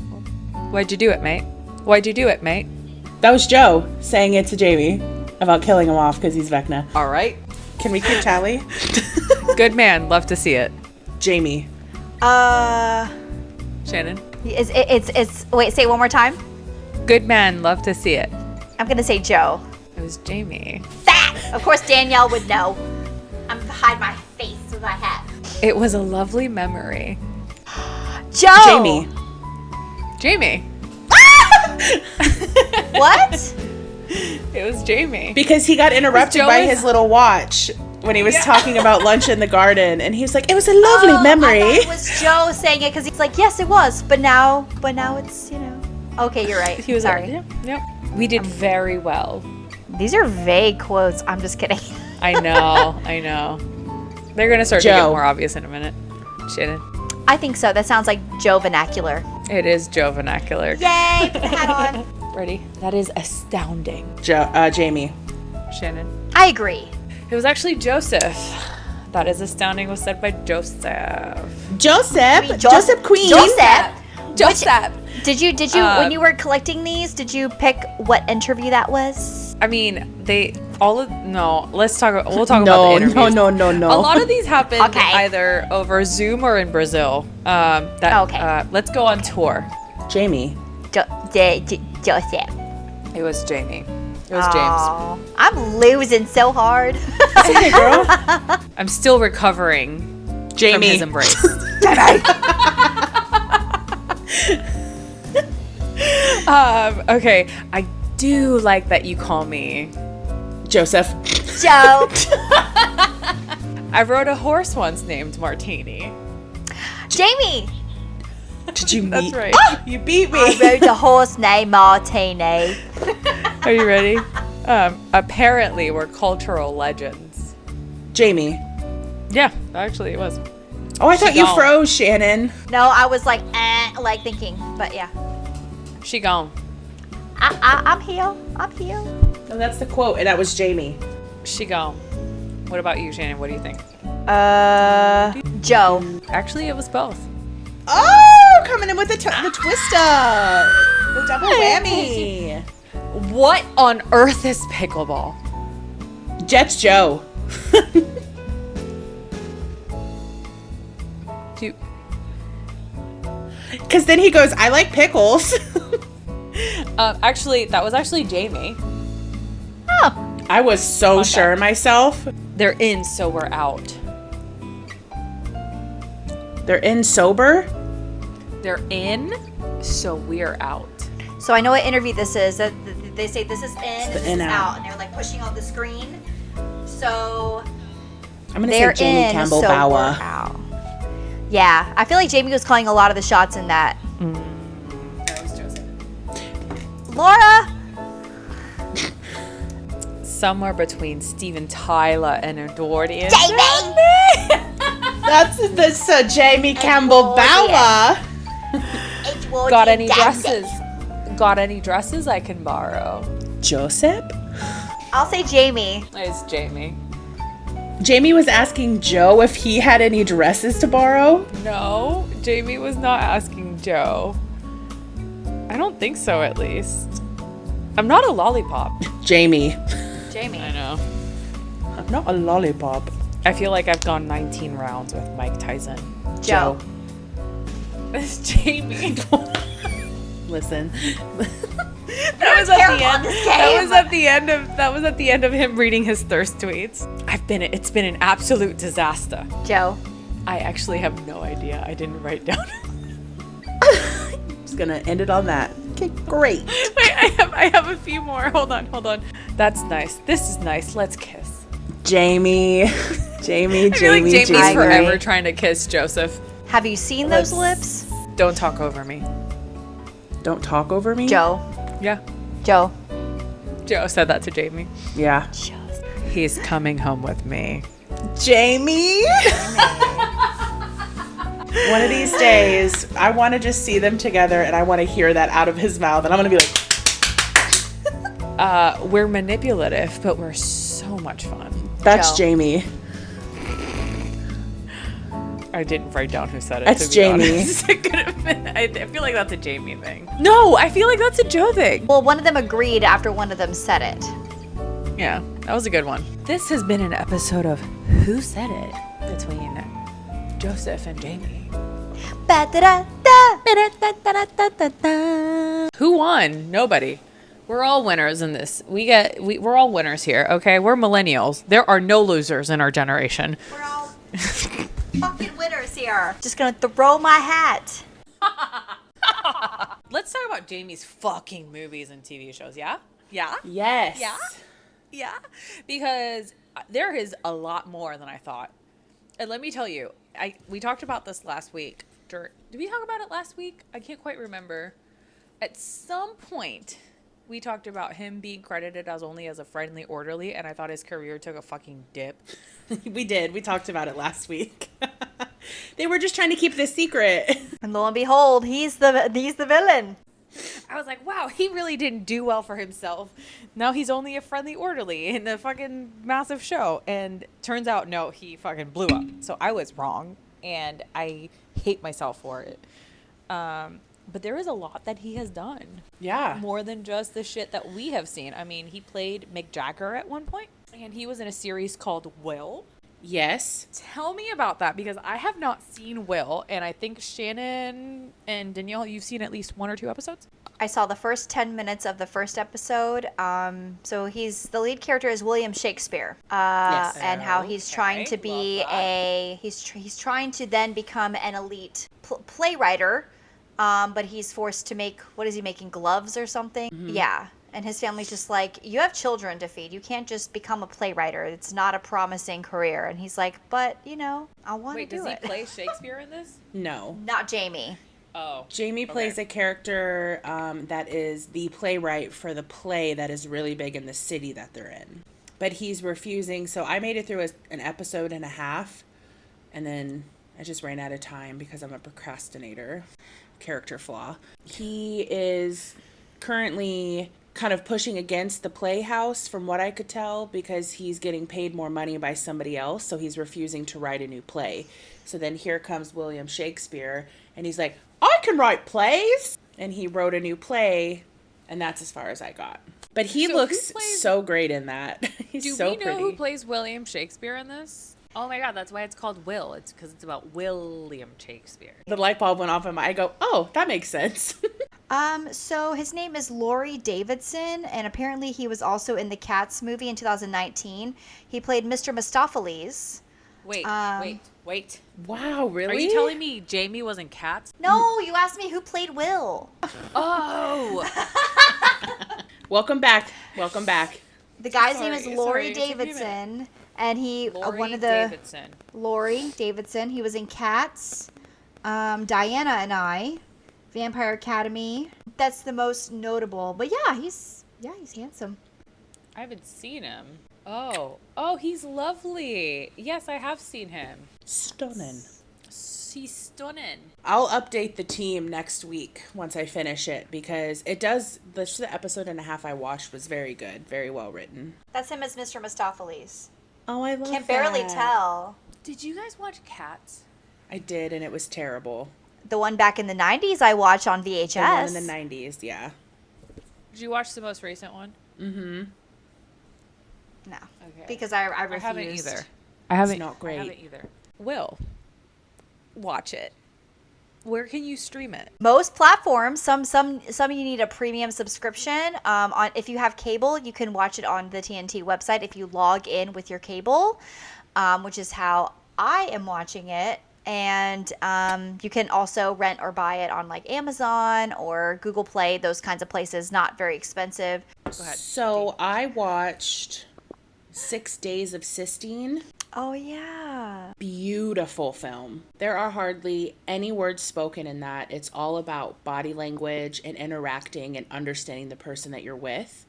D: Why'd you do it, mate? Why'd you do it, mate?
A: That was Joe saying it to Jamie about killing him off because he's Vecna.
D: All right.
A: Can we keep tally?
D: Good man. Love to see it.
A: Jamie.
D: Shannon.
B: It's wait, say it one more time.
D: Good man. Love to see it.
B: I'm gonna say Joe.
D: It was Jamie.
B: That! Of course Danielle would know. I'm gonna hide my face with my hat.
D: It was a lovely memory.
B: Joe!
A: Jamie.
D: Jamie.
B: What?
D: It was Jamie.
A: Because he got interrupted
D: Joe
A: by
D: is-
A: his little watch when he was talking about lunch in the garden. And he was like, it was a lovely
B: Oh,
A: memory.
B: I thought it was Joe saying it because he's like, yes, it was. But now it's, you know. Okay, you're right.
D: He was
B: Sorry.
D: Yep. We did very well.
B: These are vague quotes. I'm just kidding.
D: I know. They're going to start to get more obvious in a minute. Shannon.
B: I think so. That sounds like Joe vernacular.
D: It is Joe vernacular.
B: Yay! Put the hat on.
D: Ready? That is astounding.
A: Jamie.
D: Shannon.
B: I agree.
D: It was actually Joseph. That is astounding was said by Joseph.
A: Joseph Queen.
B: Joseph. Did you when you were collecting these, did you pick what interview that was?
D: I mean, we'll talk about the interviews.
A: No.
D: A lot of these happened either over Zoom or in Brazil. Let's go on tour.
A: Jamie.
B: Joseph.
D: It was Jamie. It was James.
B: I'm losing so hard.
A: It's okay, girl.
D: I'm still recovering from his embrace. Okay, I do like that you call me
A: Joseph.
B: Joe.
D: I rode a horse once named Martini.
B: Jamie.
A: Did you meet?
D: That's right.
A: You beat me.
B: I rode a horse named Martini.
D: Are you ready? Apparently, we're cultural legends.
A: Jamie.
D: Yeah, actually, it was.
A: Oh, I thought you froze, Shannon.
B: No, I was like thinking, but yeah.
D: She gone.
B: I'm here.
A: No, that's the quote, and that was Jamie.
D: She gone. What about you, Shannon? What do you think?
B: Joe.
D: Actually, it was both.
A: Oh, coming in with the twister. The double whammy.
D: What on earth is pickleball?
A: Jets Joe. Because then he goes, I like pickles.
D: Actually, that was actually Jamie.
B: Oh.
A: I was so sure of myself.
D: They're in, so we're out.
A: They're in sober?
D: They're in, so we're out.
B: So I know what interview this is. That they say this is in and this is
A: out.
B: out, and they're like pushing on the screen. So
A: I'm gonna say Jamie Campbell Bower.
B: We're out. Yeah, I feel like Jamie was calling a lot of the shots in that.
D: That was Joseph.
B: Laura.
D: Somewhere between Steven Tyler and Edwardian.
B: Jamie.
A: That's Jamie Campbell Bower.
D: Got any dresses? Got any dresses I can borrow?
A: Joseph?
B: I'll say Jamie.
D: It's Jamie.
A: Jamie was asking Joe if he had any dresses to borrow.
D: No, Jamie was not asking Joe. I don't think so, at least. I'm not a lollipop.
A: Jamie.
D: I know.
A: I'm not a lollipop.
D: I feel like I've gone 19 rounds with Mike Tyson.
B: Joe.
D: It's Jamie.
A: Listen.
D: That was at the end of him reading his thirst tweets. It's been an absolute disaster.
B: Joe.
D: I actually have no idea. I didn't write down.
A: Just gonna end it on that. Okay, great.
D: Wait, I have a few more. Hold on. That's nice. This is nice. Let's kiss.
A: Jamie.
D: I feel like Jamie's forever trying to kiss Joseph.
B: Have you seen those lips?
D: Don't talk over me.
A: Don't talk over me?
B: Joe.
D: Yeah.
B: Joe.
D: Joe said that to Jamie.
A: Yeah.
D: He's coming home with me.
A: Jamie? One of these days, I want to just see them together and I want to hear that out of his mouth. And I'm going to be like...
D: We're manipulative, but we're so much fun.
A: That's
B: Joe.
A: Jamie.
D: I didn't write down who said it.
A: That's Jamie.
D: It could have been. I feel like that's a Jamie thing. No, I feel like that's a Joe thing.
B: Well, one of them agreed after one of them said it.
D: Yeah, that was a good one. This has been an episode of Who Said It between Joseph and Jamie. Who won? Nobody. We're all winners in this. We're all winners here, okay? We're millennials. There are no losers in our generation.
B: We're all fucking winners here. Just gonna throw my hat.
D: Let's talk about Jamie's fucking movies and TV shows, yeah? Yeah?
A: Yes.
D: Yeah. Because there is a lot more than I thought. And let me tell you, we talked about this last week. Did we talk about it last week? I can't quite remember. At some point, we talked about him being credited as only as a friendly orderly, and I thought his career took a fucking dip.
A: We did. We talked about it last week. They were just trying to keep this secret.
B: And lo and behold, he's the villain.
D: I was like, wow, he really didn't do well for himself. Now he's only a friendly orderly in a fucking massive show. And turns out, no, he fucking blew up. So I was wrong, and I hate myself for it. But there is a lot that he has done.
A: Yeah.
D: More than just the shit that we have seen. I mean, he played Mick Jagger at one point, and he was in a series called Will.
A: Yes.
D: Tell me about that, because I have not seen Will, and I think Shannon and Danielle, you've seen at least 1 or 2 episodes?
B: I saw the first 10 minutes of the first episode. So the lead character is William Shakespeare.
A: Yes.
B: And how he's trying to be
D: Love
B: he's trying to then become an elite playwright, but he's forced to make, what is he making, gloves or something? Mm-hmm. Yeah. And his family's just like, you have children to feed. You can't just become a playwright. It's not a promising career. And he's like, but, I want to do it.
D: Wait, does he play Shakespeare in this?
A: No.
B: Not Jamie.
D: Oh.
A: Jamie plays a character that is the playwright for the play that is really big in the city that they're in. But he's refusing. So I made it through an episode and a half. And then I just ran out of time because I'm a procrastinator. Character flaw. He is currently kind of pushing against the playhouse from what I could tell, because he's getting paid more money by somebody else, so he's refusing to write a new play. So then here comes William Shakespeare, and he's like, I can write plays! And he wrote a new play, and that's as far as I got. But he looks so great in that. He's so pretty.
D: Do we know who plays William Shakespeare in this? Oh my god, that's why it's called Will. It's because it's about William Shakespeare.
A: The light bulb went off in my, I go, oh, that makes sense.
B: So his name is Laurie Davidson, and apparently he was also in the Cats movie in 2019. He played Mr. Mistopheles.
D: Wait.
A: Wow, really?
D: Are you telling me Jamie was in Cats?
B: No, you asked me who played Will.
D: Oh.
A: Welcome back.
B: The guy's name is Laurie Davidson, and he Laurie Davidson. He was in Cats, Diana and I, Vampire Academy. That's the most notable. But yeah, he's handsome.
D: I haven't seen him. Oh, he's lovely. Yes, I have seen him.
A: Stunning.
D: He's stunning.
A: I'll update the team next week once I finish it, because it does, the episode and a half I watched was very good, very well written.
B: That's him as Mr. Mistopheles.
A: Oh, I love
B: Can
A: that.
B: barely tell.
D: Did you guys watch Cats?
A: I did, and it was terrible.
B: The one back in the 90s I watched on VHS.
A: The one in the 90s, yeah.
D: Did you watch the most recent one?
A: Mm-hmm.
B: No.
D: Okay.
B: Because I refused.
D: I haven't either.
A: It's not great.
D: I haven't either. Will. Watch it. Where can you stream it?
B: Most platforms. Some you need a premium subscription. If you have cable, you can watch it on the TNT website if you log in with your cable, which is how I am watching it. And you can also rent or buy it on like Amazon or Google Play, those kinds of places. Not very expensive.
D: Go ahead.
A: So I watched 6 Days of Sistine.
B: Oh, yeah.
A: Beautiful film. There are hardly any words spoken in that. It's all about body language and interacting and understanding the person that you're with.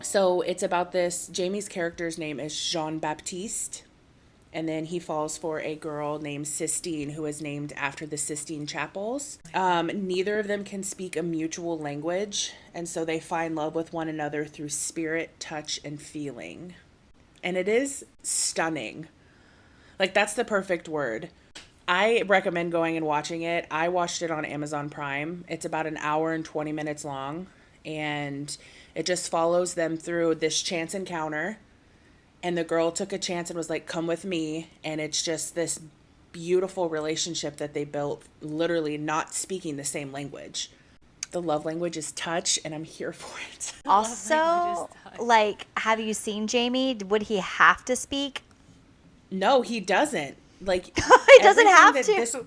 A: So it's about this, Jamie's character's name is Jean-Baptiste. And then he falls for a girl named Sistine, who is named after the Sistine Chapels. Neither of them can speak a mutual language. And so they find love with one another through spirit, touch, and feeling. And it is stunning. Like, that's the perfect word. I recommend going and watching it. I watched it on Amazon Prime. It's about an hour and 20 minutes long. And it just follows them through this chance encounter. And the girl took a chance and was like, come with me. And it's just this beautiful relationship that they built, literally not speaking the same language. The love language is touch, and I'm here for it.
B: Also, like, have you seen Jamie? Would he have to speak?
A: No, he doesn't. Like,
B: he doesn't have to.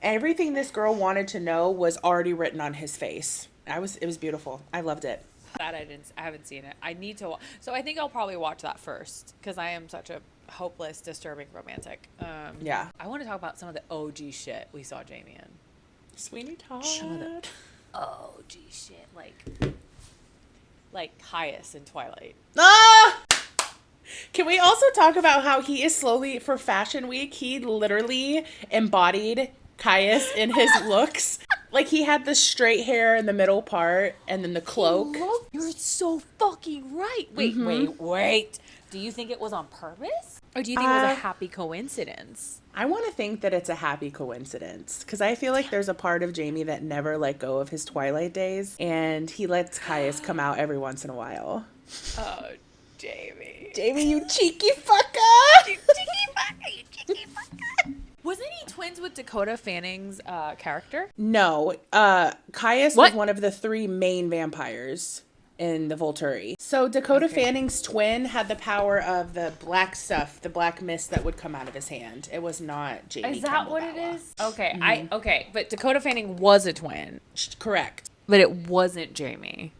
A: Everything this girl wanted to know was already written on his face. It was beautiful. I loved it.
D: That I haven't seen it. I need to. So I think I'll probably watch that first, because I am such a hopeless, disturbing romantic.
A: Yeah.
D: I want to talk about some of the OG shit we saw Jamie in.
A: Sweeney Todd.
D: Oh, gee, shit. Like Caius in Twilight.
A: Ah! Can we also talk about how he is slowly, for Fashion Week, he literally embodied Caius in his looks. Like, he had the straight hair in the middle part, and then the cloak.
D: You're so fucking right. Wait. Do you think it was on purpose? Or do you think it was a happy coincidence?
A: I want to think that it's a happy coincidence, because I feel like there's a part of Jamie that never let go of his Twilight days, and he lets Caius come out every once in a while.
D: Oh, Jamie.
A: Jamie, you cheeky fucker!
D: You cheeky fucker. Wasn't he twins with Dakota Fanning's character?
A: No. Caius was one of the 3 main vampires in the Volturi. So Dakota Fanning's twin had the power of the black stuff, the black mist that would come out of his hand. It was not Jamie.
D: Is that what it is? Okay, but Dakota Fanning was a twin.
A: Correct.
D: But it wasn't Jamie.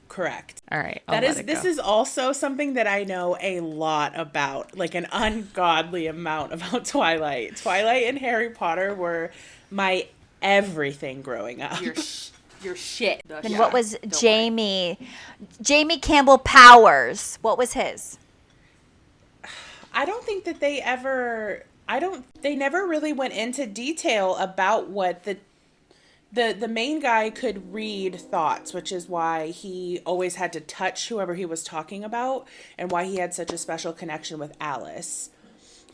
A: Correct.
D: All right.
A: This is also something that I know a lot about, like an ungodly amount about Twilight. Twilight and Harry Potter were my everything growing up.
D: Your shit.
B: And what was Jamie Campbell Powers? What was his?
A: I don't think that they never really went into detail about what the main guy could read thoughts, which is why he always had to touch whoever he was talking about and why he had such a special connection with Alice.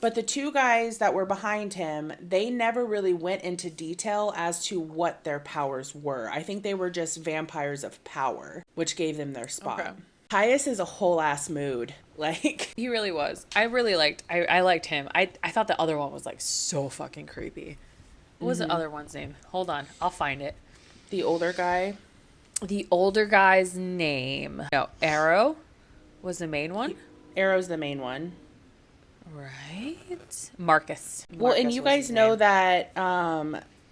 A: But the 2 guys that were behind him, they never really went into detail as to what their powers were. I think they were just vampires of power, which gave them their spot. Okay. Caius is a whole ass mood. Like,
D: he really was. I liked him. I thought the other one was like so fucking creepy. What was the other one's name? Hold on. I'll find it.
A: The older guy.
D: The older guy's name. No, Arrow was the main one.
A: Arrow's the main one.
D: Right. Marcus.
A: Well, and you guys know that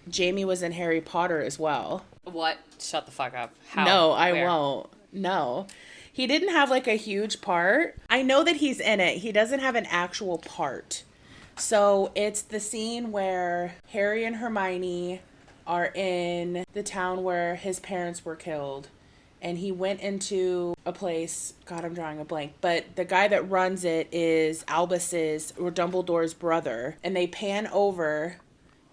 A: Jamie was in Harry Potter as well.
D: What? Shut the fuck up. How?
A: No, I won't. No. He didn't have like a huge part. I know that he's in it. He doesn't have an actual part. So it's the scene where Harry and Hermione are in the town where his parents were killed. And he went into a place, God, I'm drawing a blank, but the guy that runs it is Albus's or Dumbledore's brother. And they pan over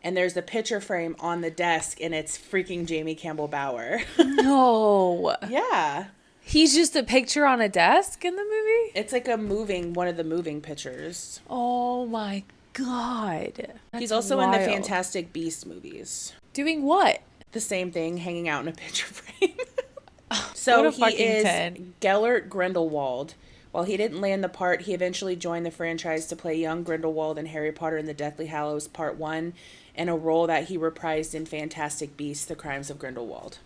A: and there's a picture frame on the desk and it's freaking Jamie Campbell Bower.
D: No.
A: Yeah.
D: He's just a picture on a desk in the movie?
A: It's like one of the moving pictures.
D: Oh my God.
A: He's also in the Fantastic Beasts movies.
D: Doing what?
A: The same thing, hanging out in a picture frame. So he is 10. Gellert Grindelwald. While he didn't land the part, he eventually joined the franchise to play young Grindelwald in Harry Potter and the Deathly Hallows Part 1, and a role that he reprised in Fantastic Beasts: The Crimes of Grindelwald.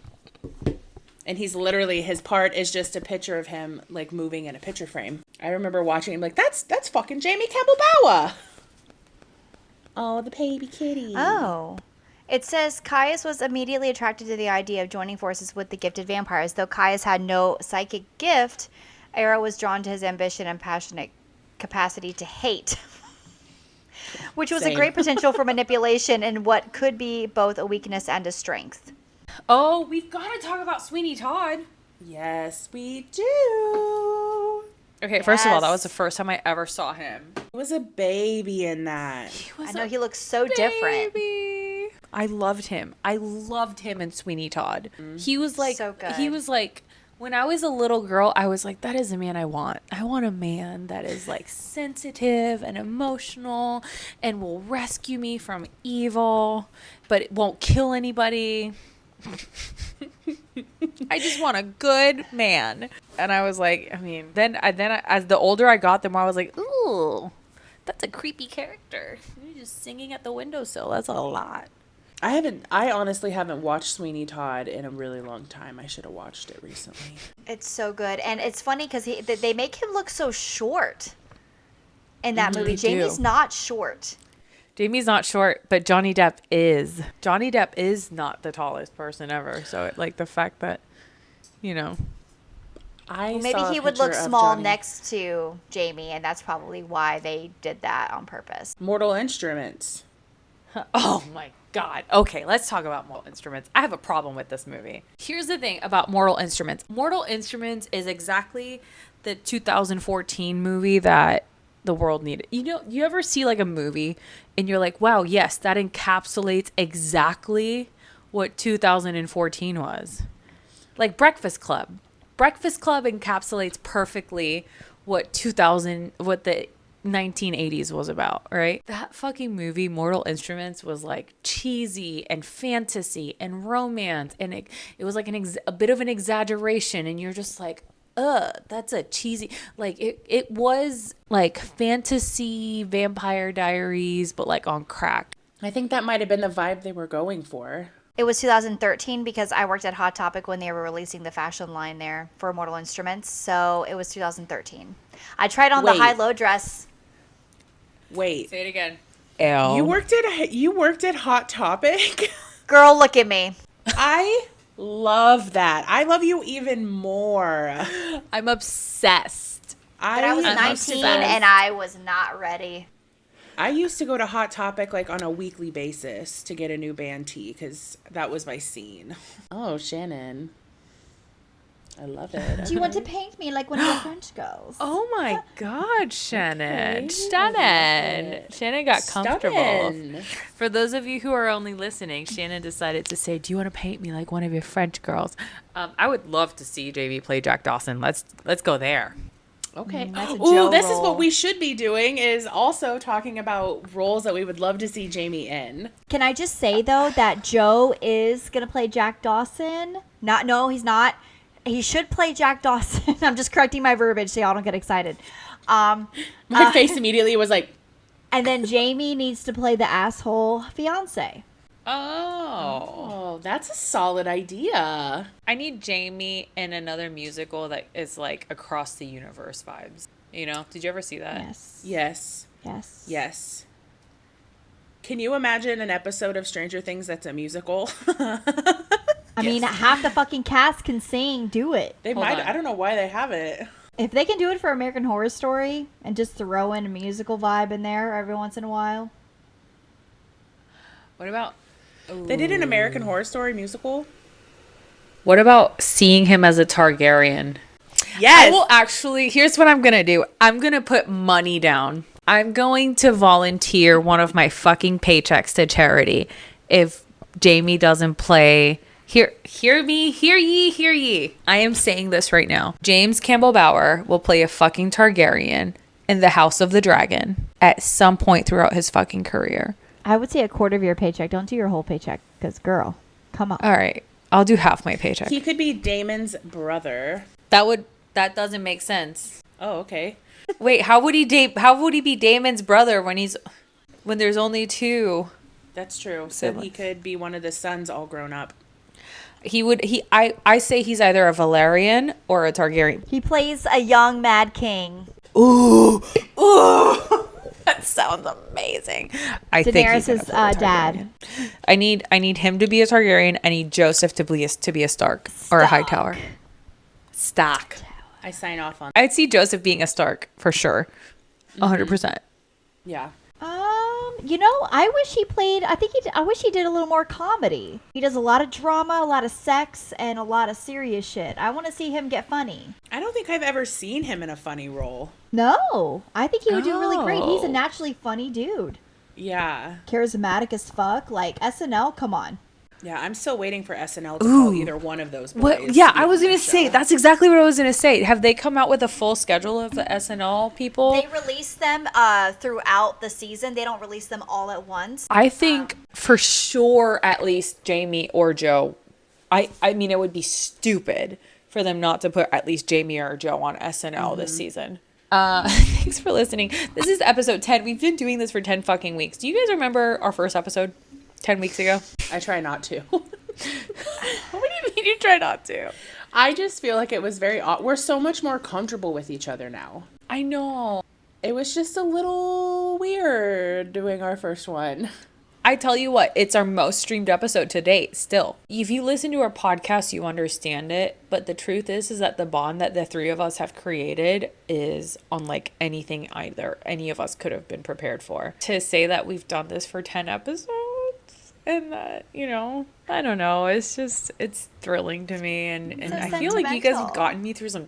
A: And he's literally, his part is just a picture of him, like, moving in a picture frame. I remember watching him like, that's fucking Jamie Campbell Bower. Oh, the baby kitty.
B: Oh. It says Caius was immediately attracted to the idea of joining forces with the gifted vampires. Though Caius had no psychic gift, Arrow was drawn to his ambition and passionate capacity to hate, which was a great potential for manipulation and what could be both a weakness and a strength.
D: Oh, we've got to talk about Sweeney Todd.
A: Yes, we do.
D: Okay, first of all, that was the first time I ever saw him.
A: He was a baby in that.
B: I know, he looks so different.
D: I loved him. I loved him in Sweeney Todd. He was like,
B: so good.
D: He was like, when I was a little girl, I was like, that is a man I want. I want a man that is like sensitive and emotional and will rescue me from evil, but it won't kill anybody. I just want a good man. And I was like, I mean, then as the older I got, the more I was like, ooh, that's a creepy character. You're just singing at the windowsill. That's a lot.
A: I honestly haven't watched Sweeney Todd in a really long time. I should have watched it recently.
B: It's so good. And it's funny because they make him look so short in that movie. Jamie's not short.
D: Jamie's not short, but Johnny Depp is. Johnny Depp is not the tallest person ever. So, like, the fact that, you know.
B: Maybe he would look small next to Jamie, and that's probably why they did that on purpose.
A: Mortal Instruments.
D: Oh, my God. Okay, let's talk about Mortal Instruments. I have a problem with this movie. Here's the thing about Mortal Instruments. Mortal Instruments is exactly the 2014 movie that the world needed. You know, you ever see like a movie and you're like, wow, yes, that encapsulates exactly what 2014 was. Like Breakfast Club. Breakfast Club encapsulates perfectly what the 1980s was about, right? That fucking movie, Mortal Instruments, was like cheesy and fantasy and romance, and it was like a bit of an exaggeration, and you're just like, that's a cheesy, like it was like fantasy Vampire Diaries, but like on crack.
A: I think that might have been the vibe they were going for.
B: It was 2013 because I worked at Hot Topic when they were releasing the fashion line there for Mortal Instruments. So it was 2013. I tried on the high-low dress.
A: Wait.
D: Say it again.
A: Ew. You worked at Hot Topic?
B: Girl, look at me.
A: I love that. I love you even more.
D: I'm obsessed.
B: But I was 19 and I was not ready.
A: I used to go to Hot Topic like on a weekly basis to get a new band tee because that was my scene. Oh, Shannon. I love it.
B: Do you want to paint me like one of the French girls?
D: Oh my God, Shannon. Shannon got comfortable. For those of you who are only listening, Shannon decided to say, do you want to paint me like one of your French girls? I would love to see Jamie play Jack Dawson. Let's go there.
A: Okay.
B: Ooh,
A: this is what we should be doing, is also talking about roles that we would love to see Jamie in.
B: Can I just say, though, that Joe is going to play Jack Dawson? No, he's not. He should play Jack Dawson. I'm just correcting my verbiage so y'all don't get excited.
A: My face immediately was like...
B: And then Jamie needs to play the asshole fiance.
A: Oh, that's a solid idea.
D: I need Jamie in another musical that is like across the universe vibes. You know? Did you ever see that?
A: Yes. Can you imagine an episode of Stranger Things that's a musical?
B: I mean, half the fucking cast can sing. Do it.
A: They might. I don't know why they haven't.
B: If they can do it for American Horror Story and just throw in a musical vibe in there every once in a while.
D: What about...
A: They did an American Horror Story musical.
D: What about seeing him as a Targaryen?
A: Yes.
D: I will actually... Here's what I'm going to do. I'm going to put money down. I'm going to volunteer one of my fucking paychecks to charity if Jamie doesn't play... Hear ye. I am saying this right now. James Campbell Bower will play a fucking Targaryen in the House of the Dragon at some point throughout his fucking career.
B: I would say a quarter of your paycheck. Don't do your whole paycheck, because girl, come on.
D: All right, I'll do half my paycheck.
A: He could be Damon's brother.
D: That doesn't make sense.
A: Oh, okay.
D: Wait, how would he be Damon's brother when there's only two?
A: That's true. So he could be one of the sons all grown up.
D: I say he's either a Valerian or a Targaryen.
B: He plays a young Mad King.
D: Ooh. That sounds amazing. I think
B: Daenerys' dad.
D: I need him to be a Targaryen. I need Joseph to be a Stark or a Hightower. Stark.
A: I sign off on.
D: I'd see Joseph being a Stark for sure. 100%.
A: Yeah.
B: I wish he played, I wish he did a little more comedy. He does a lot of drama, a lot of sex, and a lot of serious shit. I want to see him get funny.
A: I don't think I've ever seen him in a funny role.
B: No, I think he would do really great. He's a naturally funny dude.
A: Yeah.
B: Charismatic as fuck. Like, SNL, come on.
A: Yeah, I'm still waiting for SNL to call either one of those boys.
D: What? Yeah, I was going to say, that's exactly what I was going to say. Have they come out with a full schedule of the SNL people?
B: They release them throughout the season. They don't release them all at once.
D: I think for sure at least Jamie or Joe. I mean, it would be stupid for them not to put at least Jamie or Joe on SNL this season. Thanks for listening. This is episode 10. We've been doing this for 10 fucking weeks. Do you guys remember our first episode 10 weeks ago?
A: I try not to.
D: What do you mean you try not to?
A: I just feel like it was very odd. We're so much more comfortable with each other now.
D: I know.
A: It was just a little weird doing our first one.
D: I tell you what, it's our most streamed episode to date still. If you listen to our podcast, you understand it. But the truth is that the bond that the three of us have created is unlike anything either any of us could have been prepared for. To say that we've done this for 10 episodes, And that, I don't know. It's thrilling to me. And
B: So
D: I feel like you guys have gotten me through some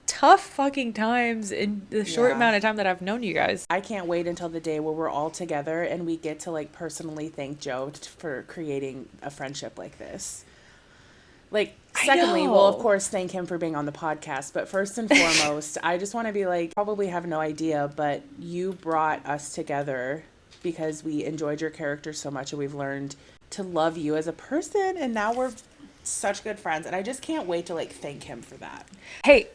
D: tough fucking times in the short amount of time that I've known you guys.
A: I can't wait until the day where we're all together and we get to like personally thank Joe for creating a friendship like this. Like, secondly, we'll of course thank him for being on the podcast, but first and foremost, I just want to be like, probably have no idea, but you brought us together because we enjoyed your character so much and we've learned to love you as a person, and now we're such good friends, and I just can't wait to like thank him for that.
D: Hey,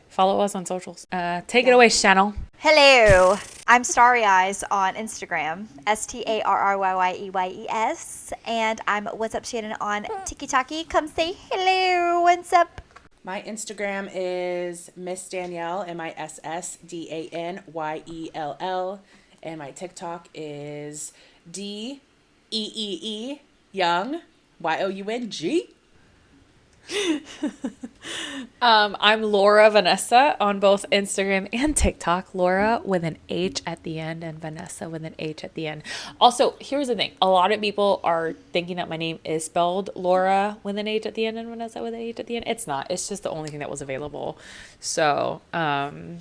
D: follow us on socials. Take it away, Chanel.
B: Hello, I'm Starry Eyes on Instagram, StarRyYeyes, and I'm What's Up Shannon on TikTok. Come say hello. What's up?
A: My Instagram is Miss Danielle, MissDanielle, and my TikTok is DEEE Young, YOUNG.
D: I'm Laura Vanessa on both Instagram and TikTok. Laura with an H at the end and Vanessa with an H at the end. Also, here's the thing. A lot of people are thinking that my name is spelled Laura with an H at the end and Vanessa with an H at the end. It's not. It's just the only thing that was available. So, not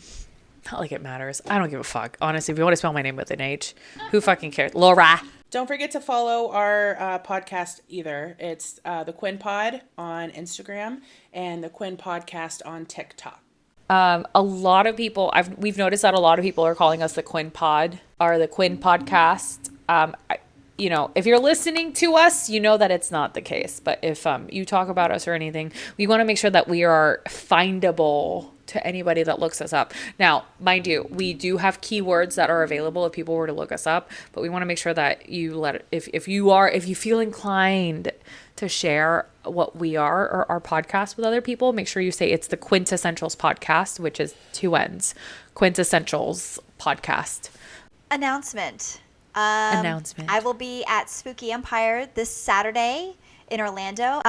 D: like it matters. I don't give a fuck. Honestly, if you want to spell my name with an H, who fucking cares? Laura.
A: Don't forget to follow our podcast either. It's the Quinn Pod on Instagram and the Quinn Podcast on TikTok.
D: A lot of people, we've noticed that a lot of people are calling us the Quinn Pod or the Quinn Podcast. If you're listening to us, you know that it's not the case. But if you talk about us or anything, we want to make sure that we are findable to anybody that looks us up. Now, mind you, we do have keywords that are available if people were to look us up, but we want to make sure that you if you feel inclined to share what we are or our podcast with other people, make sure you say it's the Quinn-tessentials podcast, which is 2 N's. Quinn-tessentials podcast.
B: Announcement.
D: Announcement.
B: I will be at Spooky Empire this Saturday in Orlando.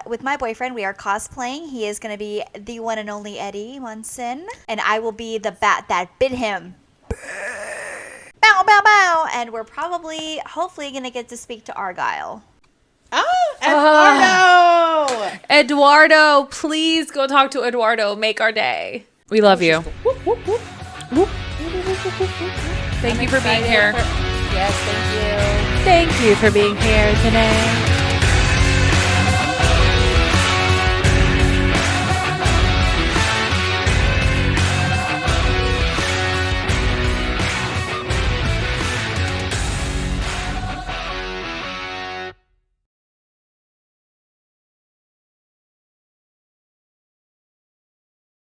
B: With my boyfriend, we are cosplaying. He is going to be the one and only Eddie Munson, and I will be the bat that bit him. Bow, bow, bow. And we're hopefully going to get to speak to Argyle.
A: Oh, Eduardo!
D: Eduardo, please go talk to Eduardo. Make our day. We love you. Thank you for being here.
A: Yes, thank you.
D: Thank you for being here today.